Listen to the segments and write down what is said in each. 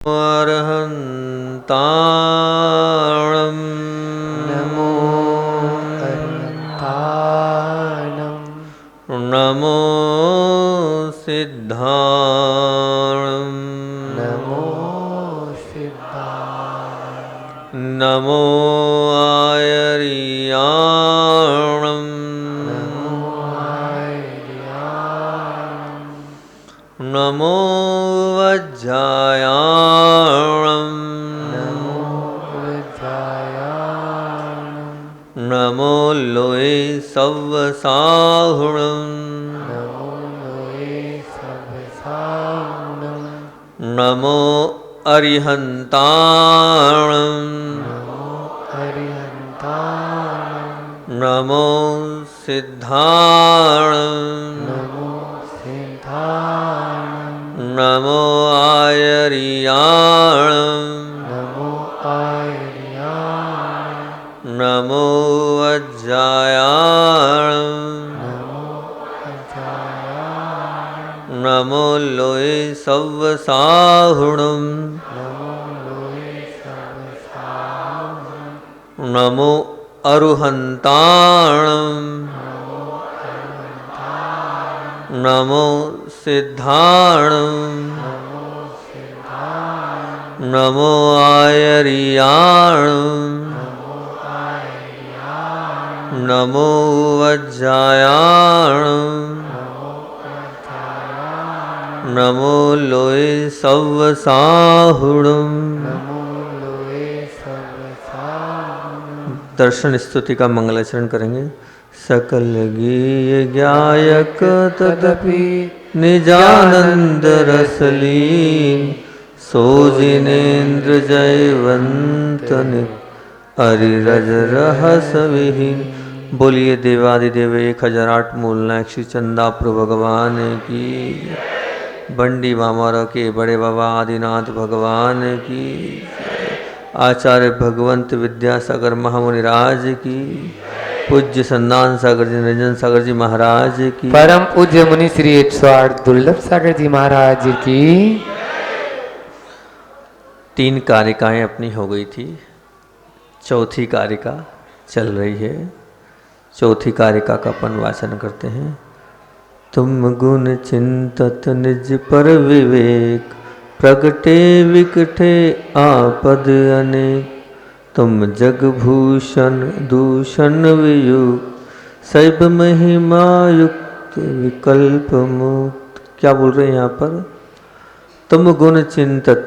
अरहन्ताणं नमो अरहन्ताणं नमो सिद्धाणं नमो सिद्धाणं नमो आयर्याणं नमो आयर्याणं नमो वज्रायाणं नमो वज्रायाणं नमो लोये सव्वसाहुणं नमो लोये सव्वसाहुणं नमो अरिहन्ताणं नमो अरिहन्ताणं नमो सिद्धाणं नमो सिद्धाणं नमो आयर्याणं नमो आयर्याणं नमो वज्रायाणं नमो वज्रायाणं नमो लोये सव्वसाहुणं नमो लोये सव्वसाहुणं नमो अरुहन्ताणं नमो अरिहन्ताणं नमो सिद्धाणं नमो सिद्धाणं नमो आयर्याणं नमो आयर्याणं नमो वज्रायाणं नमो वज्रायाणं नमो लोये सव्वसाहुणं नमो लोये सव्वसाहुणं दर्शन स्तुति का मंगलाचरण करेंगे। सकल गीय गायक तदपि निजानंद रसलीन सो जिनेन्द्र जयवंत अरिरज रहस विहीन। बोलिए देवादिदेव 1008 मूलनायक श्री चंदाप्रभु भगवान की, बंडी वामर के बड़े बाबा आदिनाथ भगवान की, आचार्य भगवंत विद्यासागर महामुनिराज की, पूज्य संदान सागर जी निरंजन सागर जी महाराज की, परम पूज्य मुनि श्री 108 दुर्लभ सागर जी महाराज की। 3 कारिकाएं अपनी हो गई थी, चौथी कारिका चल रही है। चौथी कारिका का अपन वाचन करते हैं। तुम गुण चिंतत निज पर विवेक, प्रगटे विकटे आपद अनेक। तुम जगभूषण दूषण वियुक्त, सब महिमा युक्त विकल्प मुक्त। क्या बोल रहे हैं यहाँ पर? तुम गुण चिंतत,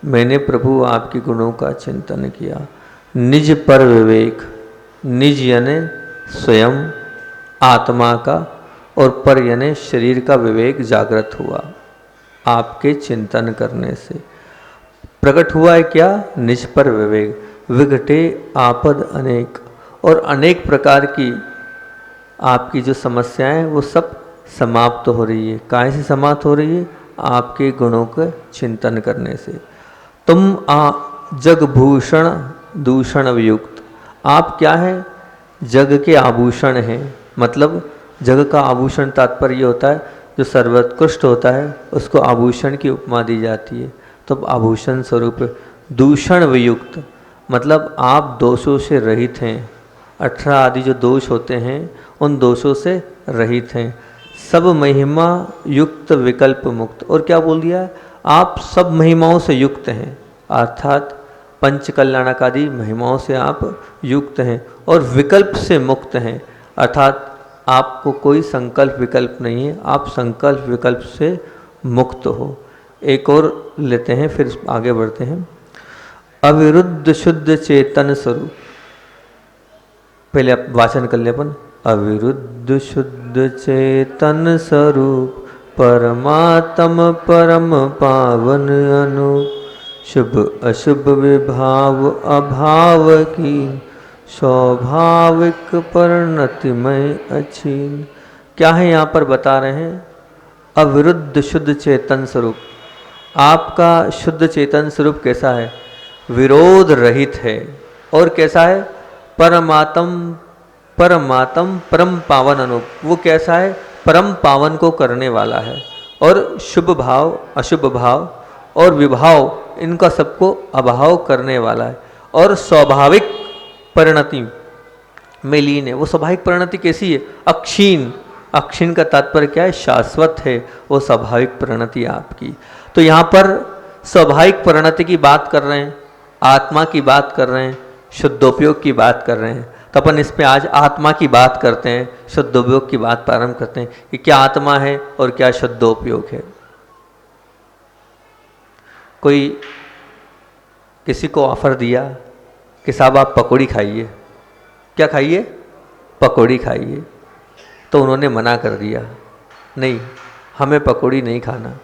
मैंने प्रभु आपके गुणों का चिंतन किया। निज पर विवेक, निज यानी स्वयं आत्मा का, और पर यानी शरीर का विवेक जागृत हुआ आपके चिंतन करने से। प्रकट हुआ है क्या? निज पर विवेक। विघटे आपद अनेक, और अनेक प्रकार की आपकी जो समस्याएं वो सब समाप्त हो रही है। काहे से समाप्त हो रही है? आपके गुणों के चिंतन करने से। तुम जगभूषण दूषण वियुक्त, आप क्या है? जग के आभूषण हैं। मतलब जग का आभूषण तात्पर्य होता है जो सर्वोत्कृष्ट होता है उसको आभूषण की उपमा दी जाती है। तो आभूषण स्वरूप दूषण वियुक्त, मतलब आप दोषों से रहित हैं। 18 आदि जो दोष होते हैं उन दोषों से रहित हैं। सब महिमा युक्त विकल्प मुक्त। और क्या बोल दिया है? आप सब महिमाओं से युक्त हैं, अर्थात पंच कल्याणक आदि महिमाओं से आप युक्त हैं और विकल्प से मुक्त हैं, अर्थात आपको कोई संकल्प विकल्प नहीं है, आप संकल्प विकल्प से मुक्त हो। एक और लेते हैं फिर आगे बढ़ते हैं। अविरुद्ध शुद्ध चेतन स्वरूप, पहले आप वाचन कर ले अपन। अविरुद्ध शुद्ध चेतन स्वरूप, परमात्म परम पावन अनूप। शुभ अशुभ विभाव अभाव की, स्वाभाविक परिणतिमय अछीन। क्या है यहाँ पर बता रहे हैं? अविरुद्ध शुद्ध चेतन स्वरूप। आपका शुद्ध चेतन स्वरूप कैसा है? विरोध रहित है। और कैसा है? परमात्म परम पावन अनूप। वो कैसा है? परम पावन को करने वाला है। और शुभ भाव अशुभ भाव और विभाव, इनका सबको अभाव करने वाला है और स्वाभाविक परिणति में लीन है। वो स्वाभाविक परिणति कैसी है? अक्षीण। अक्षीण का तात्पर्य क्या है? शाश्वत है वो स्वाभाविक परिणति आपकी। तो यहाँ पर स्वाभाविक परिणति की बात कर रहे हैं, आत्मा की बात कर रहे हैं, शुद्धोपयोग की बात कर रहे हैं। तो अपन इस पे आज आत्मा की बात करते हैं, शुद्धोपयोग की बात प्रारंभ करते हैं कि क्या आत्मा है और क्या शुद्धोपयोग है। कोई किसी को ऑफर दिया कि साहब आप पकौड़ी खाइए, क्या खाइए? पकौड़ी खाइए। तो उन्होंने मना कर दिया, नहीं हमें पकौड़ी नहीं खाना।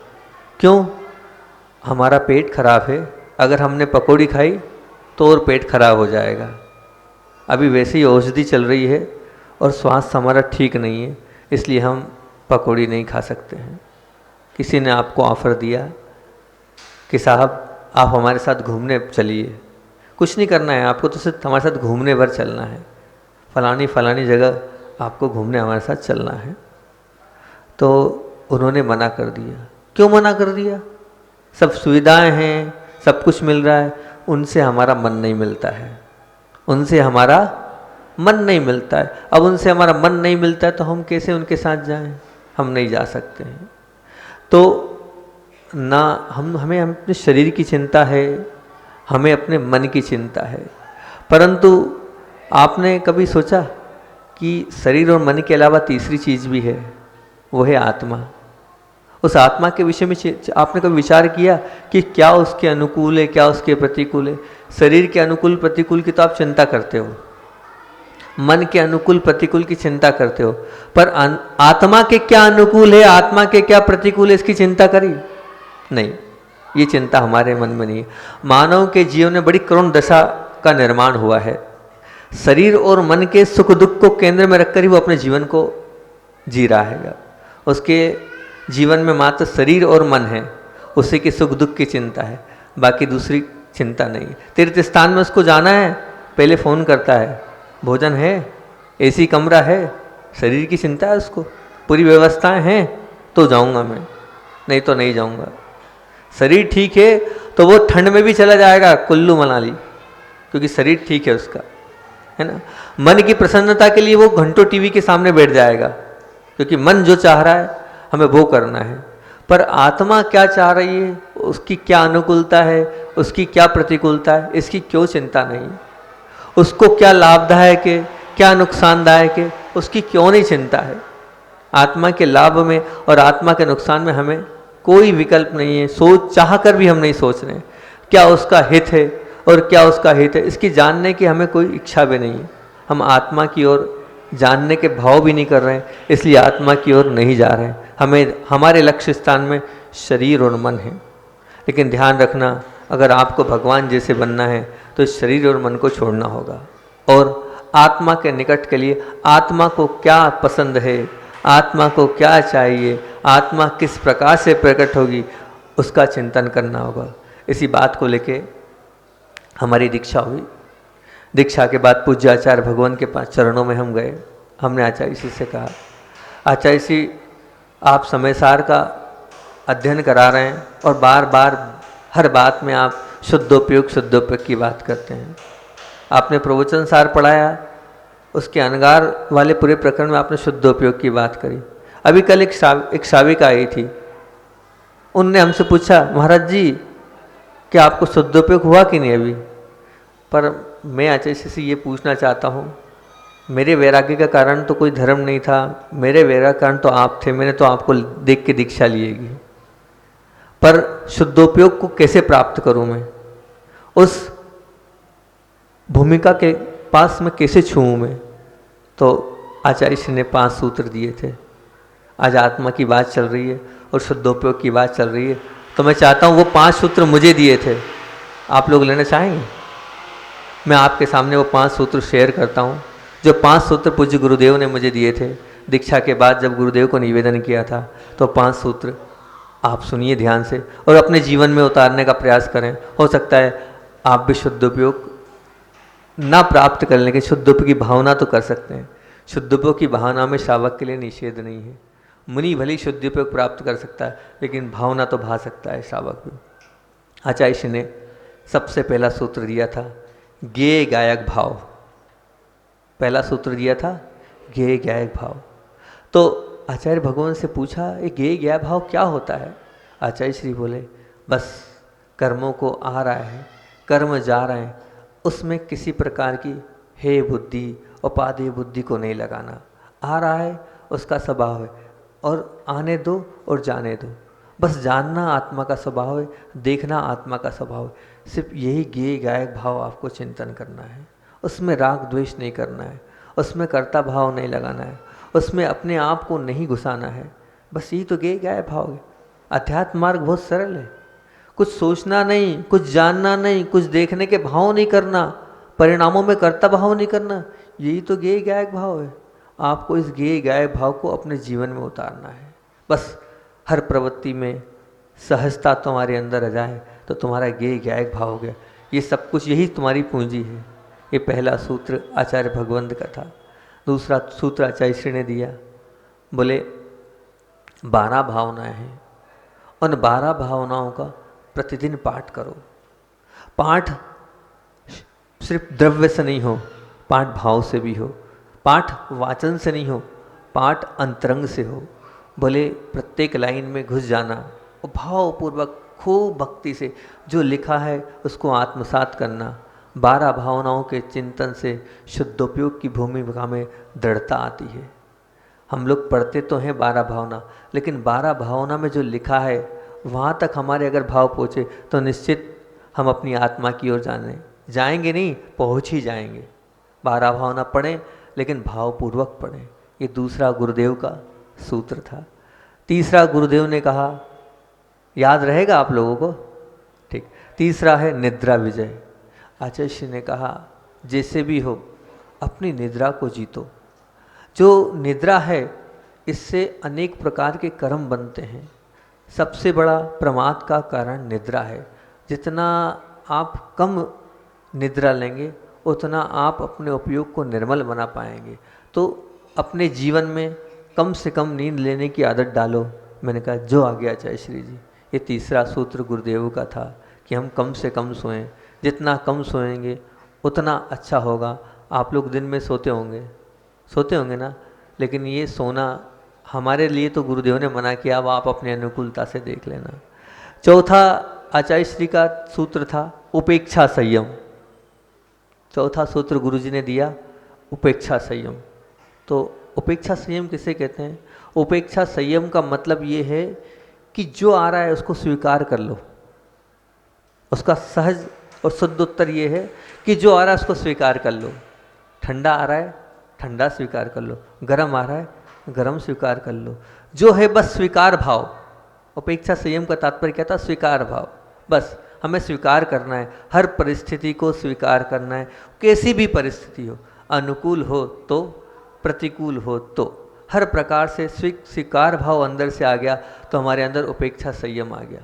क्यों? हमारा पेट खराब है, अगर हमने पकौड़ी खाई तो और पेट खराब हो जाएगा। अभी वैसे ही औषधि चल रही है और स्वास्थ्य हमारा ठीक नहीं है, इसलिए हम पकौड़ी नहीं खा सकते हैं। किसी ने आपको ऑफ़र दिया कि साहब आप हमारे साथ घूमने चलिए, कुछ नहीं करना है आपको, तो सिर्फ हमारे साथ घूमने भर चलना है, फलानी जगह आपको घूमने हमारे साथ चलना है। तो उन्होंने मना कर दिया। क्यों मना कर दिया? सब सुविधाएं हैं, सब कुछ मिल रहा है, उनसे हमारा मन नहीं मिलता है, उनसे हमारा मन नहीं मिलता है। अब उनसे हमारा मन नहीं मिलता है तो हम कैसे उनके साथ जाएं? हम नहीं जा सकते हैं। तो ना हमें अपने शरीर की चिंता है, हमें अपने मन की चिंता है। परंतु आपने कभी सोचा कि शरीर और मन के अलावा तीसरी चीज़ भी है, वो है आत्मा। उस आत्मा के विषय में आपने कभी विचार किया कि क्या उसके अनुकूल है, क्या उसके प्रतिकूल है? शरीर के अनुकूल प्रतिकूल की तो आप चिंता करते हो, मन के अनुकूल प्रतिकूल की चिंता करते हो, पर आत्मा के क्या अनुकूल है, आत्मा के क्या प्रतिकूल है, इसकी चिंता करी नहीं। ये चिंता हमारे मन में नहीं है। मानव के जीवन में बड़ी करुण दशा का निर्माण हुआ है। शरीर और मन के सुख दुख को केंद्र में रखकर ही वो अपने जीवन को जी रहा है। उसके जीवन में मात्र शरीर और मन है, उसी के सुख दुख की चिंता है, बाकी दूसरी चिंता नहीं। तीर्थ स्थान में उसको जाना है, पहले फ़ोन करता है, भोजन है, एसी कमरा है, शरीर की चिंता है उसको, पूरी व्यवस्थाएं हैं तो जाऊंगा मैं, नहीं तो नहीं जाऊंगा। शरीर ठीक है तो वो ठंड में भी चला जाएगा कुल्लू मनाली, क्योंकि शरीर ठीक है उसका, है ना। मन की प्रसन्नता के लिए वो घंटों टीवी के सामने बैठ जाएगा, क्योंकि मन जो चाह रहा है हमें वो करना है। पर आत्मा क्या चाह रही है, उसकी क्या अनुकूलता है, उसकी क्या प्रतिकूलता है, इसकी क्यों चिंता नहीं है। उसको क्या लाभदायक है, क्या नुकसानदायक है, उसकी क्यों नहीं चिंता है। आत्मा के लाभ में और आत्मा के नुकसान में हमें कोई विकल्प नहीं है, सोच चाह कर भी हम नहीं सोच रहे हैं क्या उसका हित है और क्या उसका हित है, इसकी जानने की हमें कोई इच्छा भी नहीं है। हम आत्मा की ओर जानने के भाव भी नहीं कर रहे हैं, इसलिए आत्मा की ओर नहीं जा रहे हैं। हमें हमारे लक्ष्य स्थान में शरीर और मन है। लेकिन ध्यान रखना, अगर आपको भगवान जैसे बनना है तो शरीर और मन को छोड़ना होगा और आत्मा के निकट के लिए आत्मा को क्या पसंद है, आत्मा को क्या चाहिए, आत्मा किस प्रकार से प्रकट होगी, उसका चिंतन करना होगा। इसी बात को लेके हमारी दीक्षा हुई। दीक्षा के बाद पूज्य आचार्य भगवान के पास चरणों में हम गए। हमने आचार्य जी से कहा, आचार्य जी आप समय सार का अध्ययन करा रहे हैं और बार बार हर बात में आप शुद्धोपयोग की बात करते हैं। आपने प्रवचन सार पढ़ाया, उसके अनगार वाले पूरे प्रकरण में आपने शुद्धोपयोग की बात करी। अभी कल एक श्राविका आई थी, उनने हमसे पूछा, महाराज जी क्या आपको शुद्धोपयोग हुआ कि नहीं अभी? पर मैं आचार्य से ये पूछना चाहता हूँ, मेरे वैराग्य का कारण तो कोई धर्म नहीं था, मेरे वैराग्य का कारण तो आप थे, मैंने तो आपको देख के दीक्षा लिएगी, पर शुद्धोपयोग को कैसे प्राप्त करूँ मैं? उस भूमिका के पास मैं कैसे छूऊँ मैं? तो आचार्य श्री ने 5 सूत्र दिए थे। आज आत्मा की बात चल रही है और शुद्धोपयोग की बात चल रही है, तो मैं चाहता हूँ वो 5 सूत्र मुझे दिए थे, आप लोग लेना चाहेंगे? मैं आपके सामने वो 5 सूत्र शेयर करता हूँ, जो 5 सूत्र पूज्य गुरुदेव ने मुझे दिए थे दीक्षा के बाद जब गुरुदेव को निवेदन किया था। तो 5 सूत्र आप सुनिए ध्यान से और अपने जीवन में उतारने का प्रयास करें। हो सकता है आप भी शुद्धोपयोग ना प्राप्त करने के शुद्धोपयोग की भावना तो कर सकते हैं। शुद्धोपयोग की भावना में श्रावक के लिए निषेध नहीं है। मुनि भली शुद्धोपयोग प्राप्त कर सकता है, लेकिन भावना तो भा सकता है श्रावक भी। आचार्य श्री ने सबसे पहला सूत्र दिया था गेय गायक भाव। पहला सूत्र दिया था गेय गायक भाव। तो आचार्य भगवान से पूछा ये गेय गायक भाव क्या होता है? आचार्य श्री बोले बस कर्मों को आ रहा है, कर्म जा रहे हैं, उसमें किसी प्रकार की हे बुद्धि उपाधि बुद्धि को नहीं लगाना। आ रहा है उसका स्वभाव है और आने दो और जाने दो। बस जानना आत्मा का स्वभाव है, देखना आत्मा का स्वभाव है। सिर्फ यही गेय गायक भाव आपको चिंतन करना है। उसमें राग द्वेष नहीं करना है, उसमें कर्ता भाव नहीं लगाना है, उसमें अपने आप को नहीं घुसाना है। बस यही तो गेय गायक भाव है। अध्यात्म मार्ग बहुत सरल है। कुछ सोचना नहीं, कुछ जानना नहीं, कुछ देखने के भाव नहीं करना, परिणामों में कर्ता भाव नहीं करना, यही तो गेय गायक भाव है। आपको इस गेय गायक भाव को अपने जीवन में उतारना है। बस हर प्रवृत्ति में सहजता तुम्हारे अंदर आ जाए तो तुम्हारा गेय गायक भाव हो गया। ये सब कुछ यही तुम्हारी पूंजी है। ये पहला सूत्र आचार्य भगवंत का था। दूसरा सूत्र आचार्य श्री ने दिया, बोले 12 भावनाएं हैं, उन 12 भावनाओं का प्रतिदिन पाठ करो। पाठ सिर्फ द्रव्य से नहीं हो, पाठ भाव से भी हो। पाठ वाचन से नहीं हो, पाठ अंतरंग से हो। बोले प्रत्येक लाइन में घुस जाना और भावपूर्वक खूब भक्ति से जो लिखा है उसको आत्मसात करना। 12 भावनाओं के चिंतन से शुद्धोपयोग की भूमिका में दृढ़ता आती है। हम लोग पढ़ते तो हैं 12 भावना, लेकिन 12 भावना में जो लिखा है वहाँ तक हमारे अगर भाव पहुँचे तो निश्चित हम अपनी आत्मा की ओर जाएंगे नहीं, पहुँच ही जाएंगे। 12 भावना पढ़ें लेकिन भावपूर्वक पढ़ें। ये दूसरा गुरुदेव का सूत्र था। तीसरा गुरुदेव ने कहा, याद रहेगा आप लोगों को? ठीक। तीसरा है निद्रा विजय। आचार्य श्री ने कहा जैसे भी हो अपनी निद्रा को जीतो। जो निद्रा है इससे अनेक प्रकार के कर्म बनते हैं। सबसे बड़ा प्रमाद का कारण निद्रा है। जितना आप कम निद्रा लेंगे उतना आप अपने उपयोग को निर्मल बना पाएंगे। तो अपने जीवन में कम से कम नींद लेने की आदत डालो। मैंने कहा जो आ गया आचार्य श्री जी। ये तीसरा सूत्र गुरुदेव का था कि हम कम से कम सोएं। जितना कम सोएंगे उतना अच्छा होगा। आप लोग दिन में सोते होंगे ना, लेकिन ये सोना हमारे लिए तो गुरुदेव ने मना किया। अब आप अपने अनुकूलता से देख लेना। चौथा आचार्य श्री का सूत्र था उपेक्षा संयम। चौथा सूत्र गुरुजी ने दिया उपेक्षा संयम। तो उपेक्षा संयम किसे कहते हैं? उपेक्षा संयम का मतलब ये है कि जो आ रहा है उसको स्वीकार कर लो। उसका सहज और शुद्ध उत्तर ये है कि जो आ रहा है उसको स्वीकार कर लो। ठंडा आ रहा है, ठंडा स्वीकार कर लो। गर्म आ रहा है, गर्म स्वीकार कर लो। जो है बस स्वीकार भाव। उपेक्षा संयम का तात्पर्य क्या था? स्वीकार भाव। बस हमें स्वीकार करना है, हर परिस्थिति को स्वीकार करना है। कैसी भी परिस्थिति हो, अनुकूल हो तो प्रतिकूल हो तो, हर प्रकार से स्वीकार भाव अंदर से आ गया तो हमारे अंदर उपेक्षा संयम आ गया।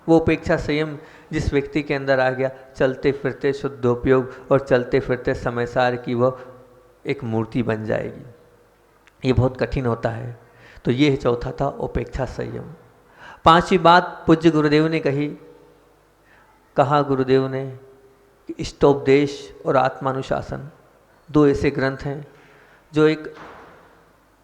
वो उपेक्षा संयम जिस व्यक्ति के अंदर आ गया, चलते फिरते शुद्धोपयोग और चलते फिरते समयसार की वह एक मूर्ति बन जाएगी। ये बहुत कठिन होता है। तो ये चौथा था उपेक्षा संयम। पांचवी बात पूज्य गुरुदेव ने कहा गुरुदेव ने कि इष्टोपदेश और आत्मानुशासन 2 ऐसे ग्रंथ हैं जो एक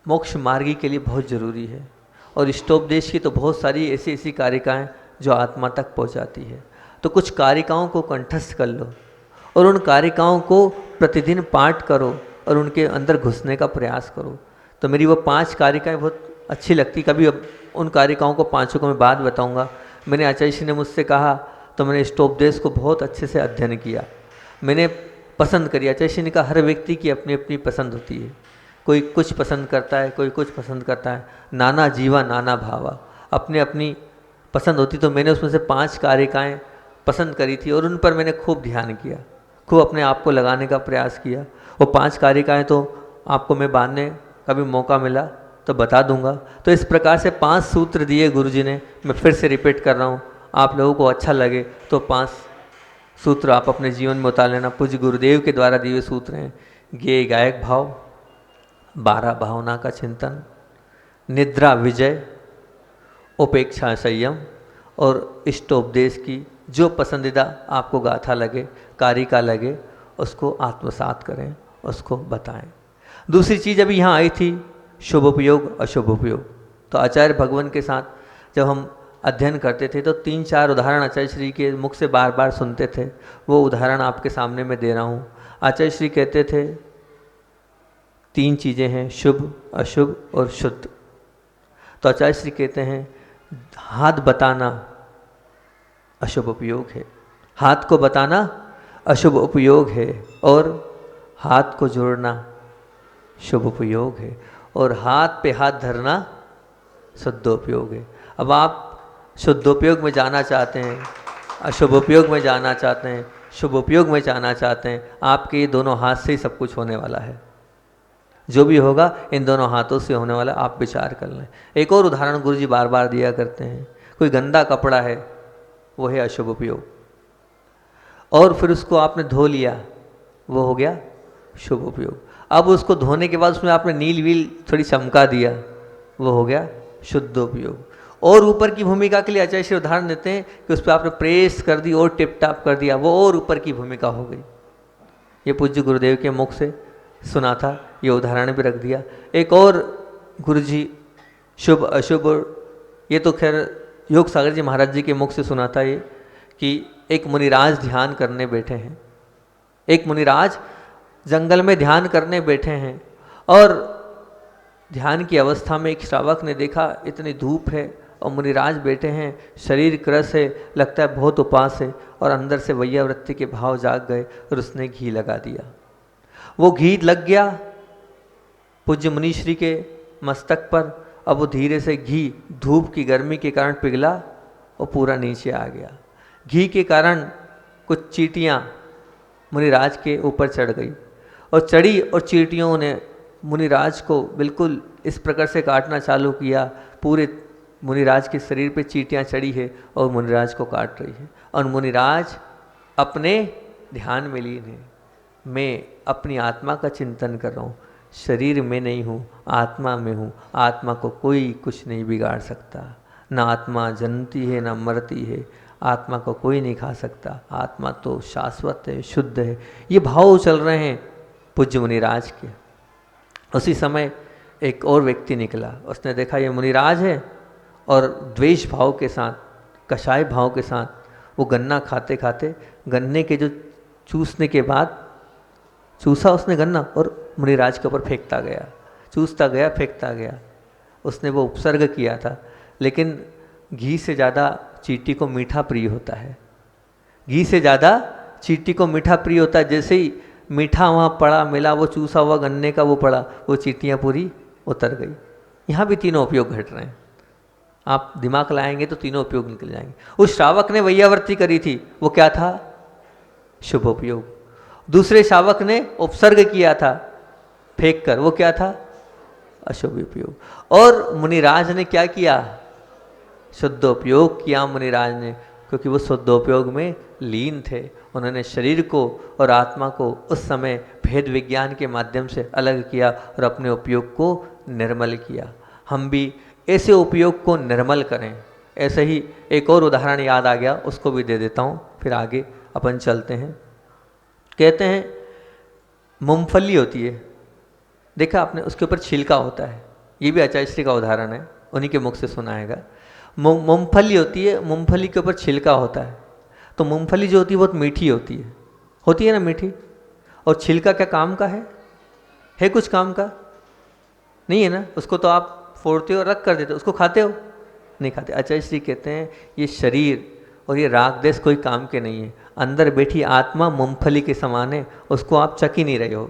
मोक्ष मार्गी के लिए बहुत ज़रूरी है। और इष्टोपदेश की तो बहुत सारी ऐसी कारिकाएँ जो आत्मा तक पहुंचाती है। तो कुछ कारिकाओं को कंठस्थ कर लो और उन कारिकाओं को प्रतिदिन पाठ करो और उनके अंदर घुसने का प्रयास करो। तो मेरी वो 5 कारिकाएँ बहुत अच्छी लगती। कभी अब उन कारिकाओं को 5 को मैं बाद बताऊंगा। मैंने आचार्य श्री ने मुझसे कहा तो मैंने इष्टोपदेश को बहुत अच्छे से अध्ययन किया, मैंने पसंद करी। आचार्य श्री ने कहा हर व्यक्ति की अपनी अपनी पसंद होती है। कोई कुछ पसंद करता है, कोई कुछ पसंद करता है। नाना जीवा नाना भावा, अपने अपनी पसंद होती। तो मैंने उसमें से 5 कारिकाएँ पसंद करी थी और उन पर मैंने खूब ध्यान किया, खूब अपने आप को लगाने का प्रयास किया। वो 5 कारिकाएँ तो आपको मैं बाद में कभी मौका मिला तो बता दूंगा। तो इस प्रकार से 5 सूत्र दिए गुरुजी ने। मैं फिर से रिपीट कर रहा हूँ, आप लोगों को अच्छा लगे तो 5 सूत्र आप अपने जीवन में उतार लेना। पूज्य गुरुदेव के द्वारा दिए सूत्र हैं गेय गायक भाव, 12 भावना का चिंतन, निद्रा विजय, उपेक्षा संयम और इष्टोपदेश की जो पसंदीदा आपको गाथा लगे, कारिका लगे, उसको आत्मसात करें, उसको बताएं। दूसरी चीज़ अभी यहाँ आई थी, शुभ उपयोग अशुभ उपयोग। तो आचार्य भगवान के साथ जब हम अध्ययन करते थे तो 3-4 उदाहरण आचार्य श्री के मुख से बार बार सुनते थे। वो उदाहरण आपके सामने मैं दे रहा हूँ। आचार्य श्री कहते थे 3 चीज़ें हैं, शुभ, अशुभ और शुद्ध। तो आचार्य श्री कहते हैं हाथ बताना अशुभ उपयोग है, हाथ को बताना अशुभ उपयोग है, और हाथ को जोड़ना शुभ उपयोग है, और हाथ पे हाथ धरना शुद्धोपयोग है। अब आप शुद्धोपयोग में जाना चाहते हैं, अशुभ उपयोग में जाना चाहते हैं, शुभ उपयोग में जाना चाहते हैं, आपके ये दोनों हाथ से ही सब कुछ होने वाला है। जो भी होगा इन दोनों हाथों से होने वाला, आप विचार कर लें। एक और उदाहरण गुरुजी बार बार दिया करते हैं, कोई गंदा कपड़ा है, वो है अशुभ उपयोग, और फिर उसको आपने धो लिया, वो हो गया शुभ उपयोग। अब उसको धोने के बाद उसमें आपने नील वील थोड़ी चमका दिया, वो हो गया शुद्ध उपयोग। और ऊपर की भूमिका के लिए आचार्य श्री उदाहरण देते हैं कि उस पर आपने प्रेस कर दी और टिप टाप कर दिया, वो और ऊपर की भूमिका हो गई। ये पूज्य गुरुदेव के मुख से सुना था, ये उदाहरण भी रख दिया। एक और गुरुजी शुभ अशुभ, ये तो खैर योग सागर जी महाराज जी के मुख से सुना था ये, कि एक मुनिराज ध्यान करने बैठे हैं, एक मुनिराज जंगल में ध्यान करने बैठे हैं, और ध्यान की अवस्था में एक श्रावक ने देखा इतनी धूप है और मुनिराज बैठे हैं, शरीर क्रस है, लगता है बहुत उपास है, और अंदर से वैयावृत्ति के भाव जाग गए और उसने घी लगा दिया। वो घी लग गया पूज्य मुनीश्री के मस्तक पर। अब वो धीरे से घी धूप की गर्मी के कारण पिघला और पूरा नीचे आ गया। घी के कारण कुछ चींटियाँ मुनिराज के ऊपर चढ़ गई, और चढ़ी और चींटियों ने मुनिराज को बिल्कुल इस प्रकार से काटना चालू किया। पूरे मुनिराज के शरीर पे चींटियाँ चढ़ी है और मुनिराज को काट रही है, और मुनिराज अपने ध्यान में लीन है। मैं अपनी आत्मा का चिंतन कर रहा हूँ, शरीर में नहीं हूँ, आत्मा में हूँ। आत्मा को कोई कुछ नहीं बिगाड़ सकता, ना आत्मा जन्मती है ना मरती है, आत्मा को कोई नहीं खा सकता, आत्मा तो शाश्वत है, शुद्ध है। ये भाव चल रहे हैं पूज्य मुनिराज के। उसी समय एक और व्यक्ति निकला, उसने देखा ये मुनिराज है, और द्वेष भाव के साथ, कषाय भाव के साथ वो गन्ना खाते खाते, गन्ने के जो चूसने के बाद चूसा उसने गन्ना और मुनिराज के ऊपर फेंकता गया, चूसता गया, फेंकता गया। उसने वो उपसर्ग किया था, लेकिन घी से ज़्यादा चींटी को मीठा प्रिय होता है, घी से ज़्यादा चींटी को मीठा प्रिय होता है। जैसे ही मीठा वहाँ पड़ा, मिला, वो चूसा हुआ गन्ने का वो पड़ा, वो चींटियाँ पूरी उतर गई। यहाँ भी तीनों उपयोग घट रहे हैं, आप दिमाग लाएंगे तो तीनों उपयोग निकल जाएंगे। उस श्रावक ने वैयावर्ती करी थी, वो क्या था? शुभ उपयोग। दूसरे श्रावक ने उपसर्ग किया था फेंक कर, वो क्या था? अशुभ उपयोग। और मुनिराज ने क्या किया? शुद्धोपयोग किया मुनिराज ने, क्योंकि वो शुद्धोपयोग में लीन थे। उन्होंने शरीर को और आत्मा को उस समय भेद विज्ञान के माध्यम से अलग किया और अपने उपयोग को निर्मल किया। हम भी ऐसे उपयोग को निर्मल करें। ऐसे ही एक और उदाहरण याद आ गया, उसको भी दे देता हूँ, फिर आगे अपन चलते हैं। कहते हैं मूंगफली होती है, देखा आपने, उसके ऊपर छिलका होता है। ये भी आचार्य श्री का उदाहरण है, उन्हीं के मुख से सुनाएगा। मूंगफली होती है, मूंगफली के ऊपर छिलका होता है। तो मूंगफली जो होती है बहुत मीठी होती है ना, मीठी। और छिलका क्या काम का है कुछ काम का नहीं है ना। उसको तो आप फोड़ते हो, रख कर देते हो, उसको खाते हो? नहीं खाते। आचार्य श्री कहते हैं ये शरीर और ये राग देश कोई काम के नहीं है। अंदर बैठी आत्मा मूंगफली के समान है, उसको आप चख ही नहीं रहे हो,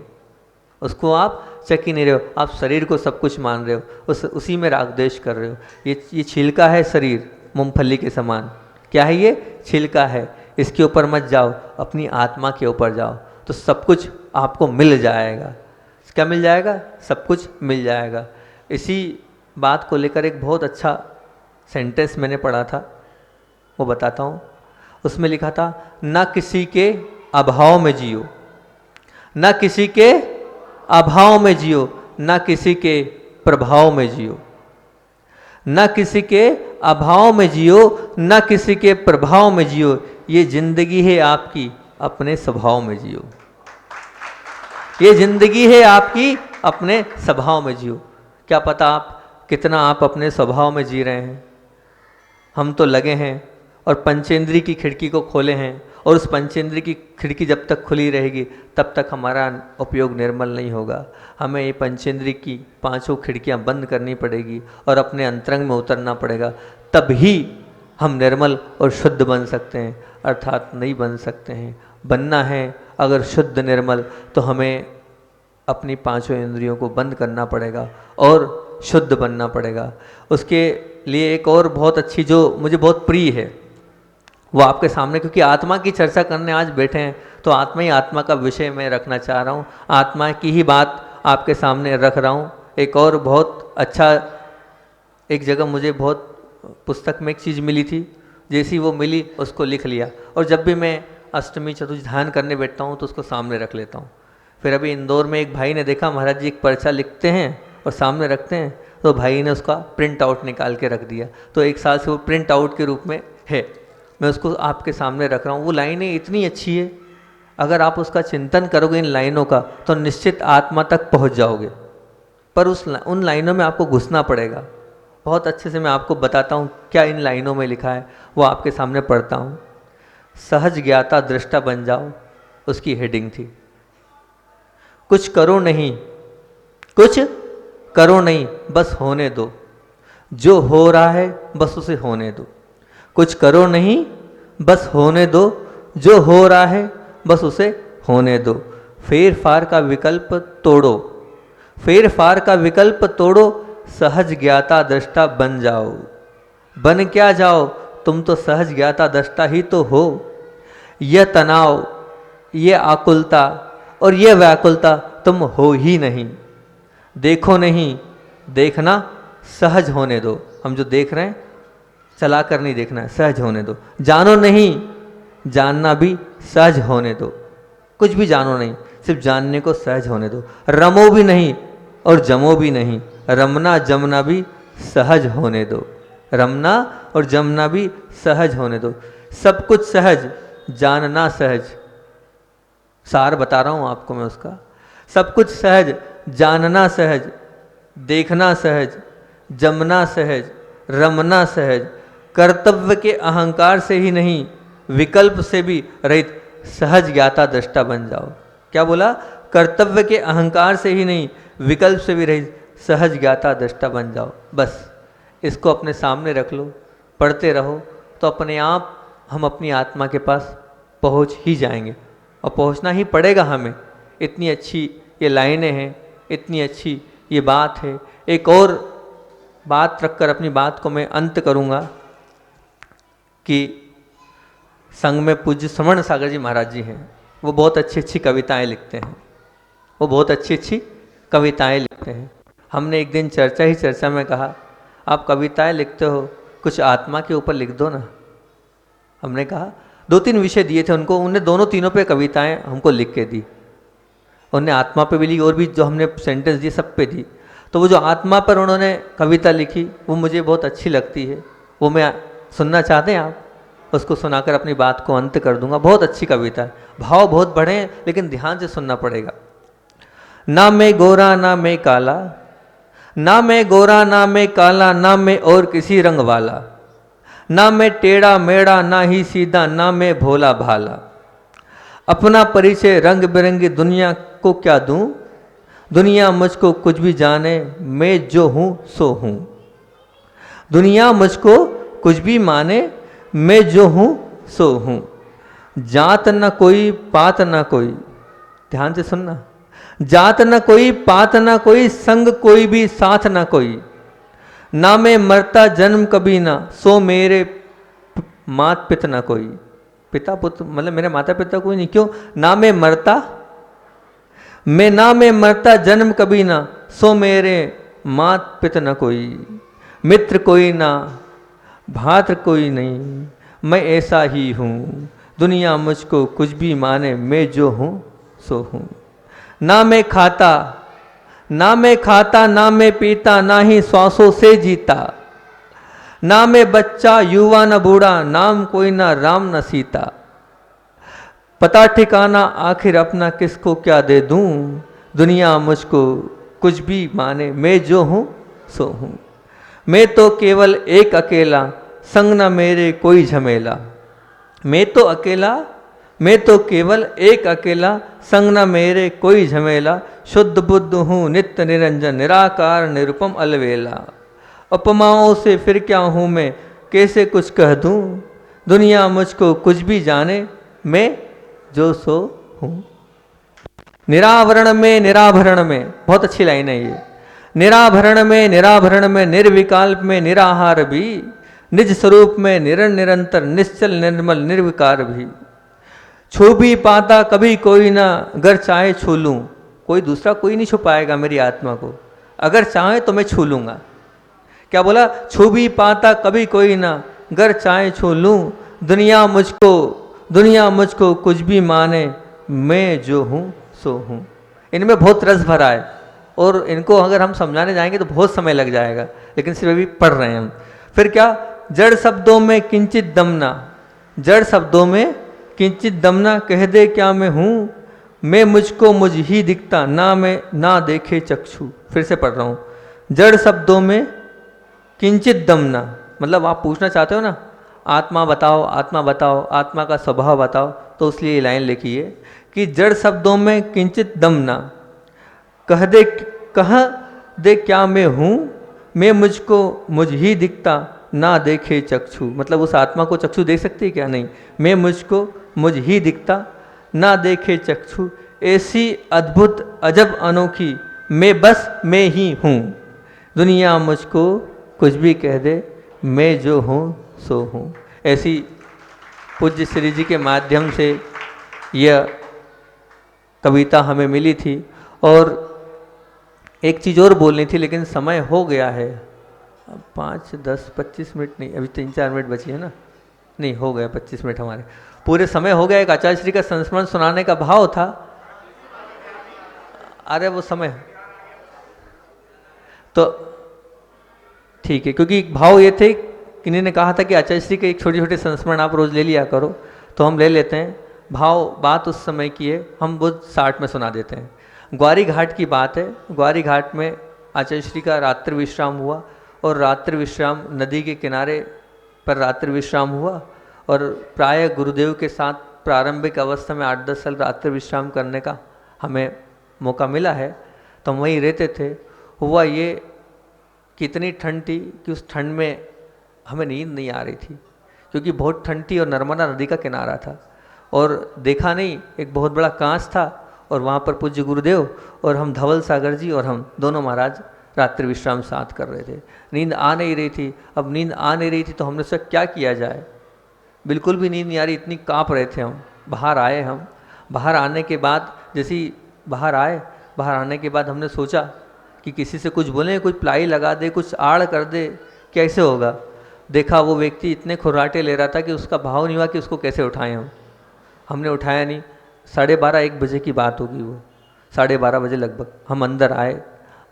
उसको आप चख ही नहीं रहे हो। आप शरीर को सब कुछ मान रहे हो, उसी में राग द्वेष कर रहे हो। ये छिलका है शरीर, मूंगफली के समान। क्या है ये? छिलका है। इसके ऊपर मत जाओ, अपनी आत्मा के ऊपर जाओ, तो सब कुछ आपको मिल जाएगा। क्या मिल जाएगा? सब कुछ मिल जाएगा। इसी बात को लेकर एक बहुत अच्छा सेंटेंस मैंने पढ़ा था, वो बताता हूँ। उसमें लिखा था, न किसी के अभाव में जियो, न किसी के अभाव में जियो, न किसी के प्रभाव में जियो। न किसी के अभाव में जियो, न किसी के प्रभाव में जियो। ये जिंदगी है आपकी, अपने स्वभाव में जियो। ये जिंदगी है आपकी, अपने स्वभाव में जियो। क्या पता आप कितना आप अपने स्वभाव में जी रहे हैं। हम तो लगे हैं और पंचेंद्री की खिड़की को खोले हैं, और उस पंचेंद्री की खिड़की जब तक खुली रहेगी तब तक हमारा उपयोग निर्मल नहीं होगा। हमें ये पंचेंद्री की पांचों खिड़कियां बंद करनी पड़ेगी और अपने अंतरंग में उतरना पड़ेगा, तभी हम निर्मल और शुद्ध बन सकते हैं, अर्थात नहीं बन सकते हैं। बनना है अगर शुद्ध निर्मल, तो हमें अपनी पांचों इंद्रियों को बंद करना पड़ेगा और शुद्ध बनना पड़ेगा। उसके लिए एक और बहुत अच्छी जो मुझे बहुत प्रिय है वो आपके सामने, क्योंकि आत्मा की चर्चा करने आज बैठे हैं तो आत्मा ही आत्मा का विषय मैं रखना चाह रहा हूँ, आत्मा की ही बात आपके सामने रख रहा हूँ। एक और बहुत अच्छा, एक जगह मुझे बहुत पुस्तक में एक चीज़ मिली थी, जैसी वो मिली उसको लिख लिया, और जब भी मैं अष्टमी चतुर्दशी ध्यान करने बैठता हूँ तो उसको सामने रख लेता हूँ। फिर अभी इंदौर में एक भाई ने देखा, महाराज जी एक पर्चा लिखते हैं और सामने रखते हैं, तो भाई ने उसका प्रिंट आउट निकाल के रख दिया, तो एक साल से वो प्रिंट आउट के रूप में है। मैं उसको आपके सामने रख रहा हूँ। वो लाइनें इतनी अच्छी है, अगर आप उसका चिंतन करोगे इन लाइनों का तो निश्चित आत्मा तक पहुँच जाओगे, पर उन लाइनों में आपको घुसना पड़ेगा। बहुत अच्छे से मैं आपको बताता हूँ क्या इन लाइनों में लिखा है, वो आपके सामने पढ़ता हूँ। सहज ज्ञाता दृष्टा बन जाओ, उसकी हेडिंग थी। कुछ करो नहीं, कुछ करो नहीं, बस होने दो, जो हो रहा है बस उसे होने दो। कुछ करो नहीं, बस होने दो, जो हो रहा है बस उसे होने दो। फेर फार का विकल्प तोड़ो, फेर फार का विकल्प तोड़ो, सहज ज्ञाता दृष्टा बन जाओ। बन क्या जाओ, तुम तो सहज ज्ञाता दृष्टा ही तो हो। यह तनाव, यह आकुलता और यह व्याकुलता तुम हो ही नहीं। देखो नहीं, देखना सहज होने दो। हम जो देख रहे हैं चला कर नहीं देखना है, सहज होने दो। जानो नहीं, जानना भी सहज होने दो। कुछ भी जानो नहीं, सिर्फ जानने को सहज होने दो। रमो भी नहीं और जमो भी नहीं, रमना जमना भी सहज होने दो। रमना और जमना भी सहज होने दो। सब कुछ सहज, जानना सहज। सार बता रहा हूँ आपको मैं उसका। सब कुछ सहज, जानना सहज, देखना सहज, जमना सहज, रमना सहज। कर्तव्य के अहंकार से ही नहीं, विकल्प से भी रहित सहज ज्ञाता दृष्टा बन जाओ। क्या बोला? कर्तव्य के अहंकार से ही नहीं, विकल्प से भी रहित सहज ज्ञाता दृष्टा बन जाओ। बस इसको अपने सामने रख लो, पढ़ते रहो, तो अपने आप हम अपनी आत्मा के पास पहुंच ही जाएंगे, और पहुंचना ही पड़ेगा हमें। इतनी अच्छी ये लाइनें हैं, इतनी अच्छी ये बात है। एक और बात रखकर अपनी बात को मैं अंत करूंगा कि संघ में पूज्य स्वर्ण सागर जी महाराज जी हैं, वो बहुत अच्छी अच्छी कविताएं लिखते हैं। वो बहुत अच्छी अच्छी कविताएं लिखते हैं। हमने एक दिन चर्चा में कहा, आप कविताएं लिखते हो, कुछ आत्मा के ऊपर लिख दो ना। हमने कहा 2-3 विषय दिए थे उनको, उन्हें दोनों तीनों पे कविताएं हमको लिख के दी। उन्हें आत्मा पे भी ली, और भी जो हमने सेंटेंस दिए सब पे दी। तो वो जो आत्मा पर उन्होंने कविता लिखी वो मुझे बहुत अच्छी लगती है, वो मैं सुनना चाहते हैं आप? उसको सुनाकर अपनी बात को अंत कर दूंगा। बहुत अच्छी कविता है, भाव बहुत बड़े हैं, लेकिन ध्यान से सुनना पड़ेगा। ना मैं गोरा ना मैं काला, ना मैं गोरा ना मैं काला, ना मैं और किसी रंग वाला, ना मैं टेढ़ा मेढ़ा ना ही सीधा, ना मैं भोला भाला। अपना परिचय रंग बिरंगी दुनिया को क्या दूं, दुनिया मुझको कुछ भी जाने, मैं जो हूं सो हूं। दुनिया मुझको कुछ भी माने, मैं जो हूं सो हूं। जात न कोई पात न कोई, ध्यान से सुनना, जात न कोई पात न कोई, संग कोई भी साथ न कोई। ना मैं मरता जन्म कभी ना, सो मेरे मात पिता न कोई। पिता पुत्र मतलब मेरे माता पिता कोई नहीं, क्यों? ना मैं मरता, ना मैं मरता जन्म कभी ना, सो मेरे मात पिता न कोई। मित्र कोई ना, भात्र कोई नहीं, मैं ऐसा ही हूँ। दुनिया मुझको कुछ भी माने, मैं जो हूँ सो हूँ। ना मैं खाता, ना मैं खाता, ना मैं पीता, ना ही श्वासों से जीता। ना मैं बच्चा युवा न बूढ़ा, नाम कोई ना राम न सीता। पता ठिकाना आखिर अपना किसको क्या दे दूं, दुनिया मुझको कुछ भी माने, मैं जो हूं सो हूं। मैं तो केवल एक अकेला, संग न मेरे कोई झमेला। मैं तो अकेला, मैं तो केवल एक अकेला, संग न मेरे कोई झमेला। शुद्ध बुद्ध हूँ नित्य निरंजन, निराकार निरुपम अलवेला। उपमाओं से फिर क्या हूँ मैं, कैसे कुछ कह दूँ, दुनिया मुझको कुछ भी जाने, मैं जो सो हूँ। निरावरण में निराभरण में, बहुत अच्छी लाइन है ये। निराभरण में निर्विकल्प में निराहार भी, निज स्वरूप में निरंतर निश्चल निर्मल निर्विकार भी। छू भी पाता कभी कोई ना, अगर चाहे छू लूँ। कोई दूसरा कोई नहीं छू पाएगा मेरी आत्मा को, अगर चाहे तो मैं छू लूँगा। क्या बोला? छू भी पाता कभी कोई ना, अगर चाहे छू लूँ। दुनिया मुझको कुछ भी माने, मैं जो हूँ सो हूँ। इनमें बहुत रस भरा है और इनको अगर हम समझाने जाएंगे तो बहुत समय लग जाएगा, लेकिन सिर्फ अभी पढ़ रहे हैं हम। फिर क्या? जड़ शब्दों में किंचित दमना, जड़ शब्दों में किंचित दमना, कह दे क्या मैं हूँ, मैं मुझको मुझ ही दिखता, ना देखे चक्षु। फिर से पढ़ रहा हूँ। जड़ शब्दों में किंचित दमना, मतलब आप पूछना चाहते हो ना, आत्मा बताओ, आत्मा बताओ, आत्मा का स्वभाव बताओ, तो इसलिए ये लाइन लिखी है कि जड़ शब्दों में किंचित दमना, कह दे क्या मैं हूँ, मैं मुझको मुझ ही दिखता, ना देखे चक्षु। मतलब उस आत्मा को चक्षु देख सकती है क्या? नहीं। मैं मुझको मुझ ही दिखता, ना देखे चक्षु। ऐसी अद्भुत अजब अनोखी, मैं बस मैं ही हूँ। दुनिया मुझको कुछ भी कह दे, मैं जो हूँ सो हूँ। ऐसी पूज्य श्री जी के माध्यम से यह कविता हमें मिली थी। और एक चीज़ और बोलनी थी, लेकिन समय हो गया है। अब 5, 10, 25 मिनट नहीं, अभी 3-4 मिनट बची है ना? नहीं, हो गया 25 मिनट, हमारे पूरे समय हो गया। एक आचार्य श्री का संस्मरण सुनाने का भाव था। अरे वो समय तो ठीक है, क्योंकि भाव ये थे, किन्हीं ने कहा था कि आचार्य श्री के एक छोटे छोटे संस्मरण आप रोज ले लिया करो, तो हम ले लेते हैं। भाव बात उस समय की है, हम वो 60 में सुना देते हैं। ग्वारी घाट की बात है। ग्वारी घाट में आचार्य श्री का रात्रि विश्राम हुआ, और रात्रि विश्राम नदी के किनारे पर रात्रि विश्राम हुआ। और प्राय गुरुदेव के साथ प्रारंभिक अवस्था में 8-10 साल रात्रि विश्राम करने का हमें मौका मिला है, तो हम वहीं रहते थे। हुआ ये कि इतनी ठंड थी कि उस ठंड में हमें नींद नहीं आ रही थी, क्योंकि बहुत ठंड थी और नर्मदा नदी का किनारा था। और देखा नहीं, एक बहुत बड़ा कांच था, और वहाँ पर पूज्य गुरुदेव और हम धवल सागर जी और हम दोनों महाराज रात्रि विश्राम साथ कर रहे थे। नींद आ नहीं रही थी। अब नींद आ नहीं रही थी तो हमने सोचा क्या किया जाए, बिल्कुल भी नींद नहीं आ रही, इतनी काँप रहे थे हम। बाहर आए हम। बाहर आने के बाद जैसे ही बाहर आने के बाद हमने सोचा कि किसी से कुछ बोलें, कुछ प्लाई लगा दे, कुछ आड़ कर दे, कैसे होगा। देखा वो व्यक्ति इतने खुर्राटे ले रहा था कि उसका भाव नहीं हुआ कि उसको कैसे उठाएं हम। हमने उठाया नहीं। 12:30-1 बजे की बात होगी वो, 12:30 बजे लगभग हम अंदर आए।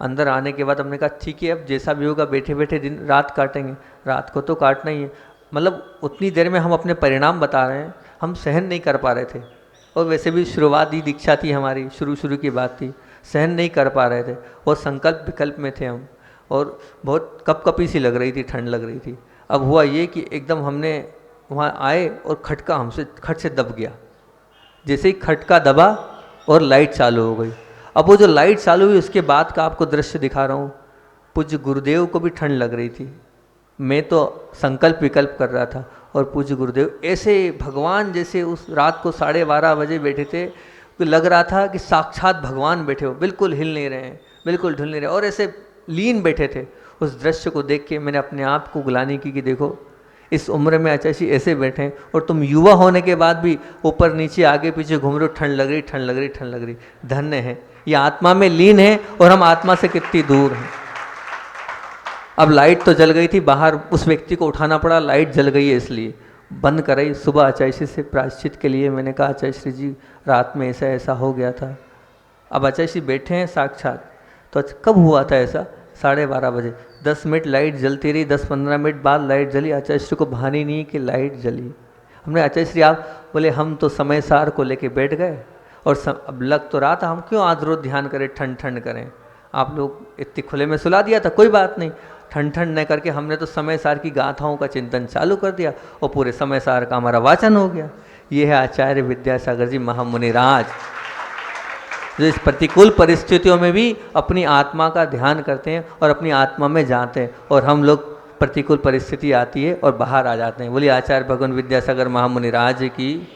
अंदर आने के बाद हमने कहा ठीक है, अब जैसा भी होगा बैठे बैठे दिन रात काटेंगे, रात को तो काटना ही है। मतलब उतनी देर में हम अपने परिणाम बता रहे हैं, हम सहन नहीं कर पा रहे थे। और वैसे भी शुरुआती दीक्षा थी हमारी, शुरू की बात थी, सहन नहीं कर पा रहे थे और संकल्प विकल्प में थे हम, और बहुत कपकपी सी लग रही थी, ठंड लग रही थी। अब हुआ ये कि एकदम हमने वहाँ आए और खट से दब गया। जैसे ही खटका दबा और लाइट चालू हो गई। अब वो जो लाइट चालू हुई उसके बाद का आपको दृश्य दिखा रहा हूँ। पूज्य गुरुदेव को भी ठंड लग रही थी, मैं तो संकल्प विकल्प कर रहा था, और पूज्य गुरुदेव ऐसे भगवान जैसे उस रात को 12:30 बजे बैठे थे, तो लग रहा था कि साक्षात भगवान बैठे हो, बिल्कुल हिल नहीं रहे हैं, बिल्कुल ढुल नहीं रहे, और ऐसे लीन बैठे थे। उस दृश्य को देख के मैंने अपने आप को ग्लानि की कि देखो इस उम्र में आचार्य जी ऐसे बैठे हैं, और तुम युवा होने के बाद भी ऊपर नीचे आगे पीछे घूम रहे हो, ठंड लग रही। धन्य है, ये आत्मा में लीन है, और हम आत्मा से कितनी दूर हैं। अब लाइट तो जल गई थी, बाहर उस व्यक्ति को उठाना पड़ा, लाइट जल गई है इसलिए बंद कराई। सुबह आचार्य श्री से प्रायश्चित के लिए मैंने कहा आचार्य श्री जी रात में ऐसा हो गया था। अब आचार्य श्री बैठे हैं साक्षात, तो कब हुआ था ऐसा 12:30 बजे 10 मिनट लाइट जलती रही, 10-15 मिनट बाद लाइट जली, आचार्य श्री को भानी नहीं कि लाइट जली। हमने आचार्य श्री आप बोले हम तो समय सार को लेके बैठ गए और अब लग तो रहा था हम क्यों आज रोज ध्यान करें, ठंड ठंड करें, आप लोग इतने खुले में सुला दिया था, कोई बात नहीं, ठंड ठंड न करके हमने तो समय सार की गाथाओं का चिंतन चालू कर दिया और पूरे समय सार का हमारा वाचन हो गया। ये है आचार्य विद्यासागर जी महामुनिराज, जो इस प्रतिकूल परिस्थितियों में भी अपनी आत्मा का ध्यान करते हैं और अपनी आत्मा में जाते हैं, और हम लोग प्रतिकूल परिस्थिति आती है और बाहर आ जाते हैं। बोलिए आचार्य भगवान विद्यासागर महामुनिराज की।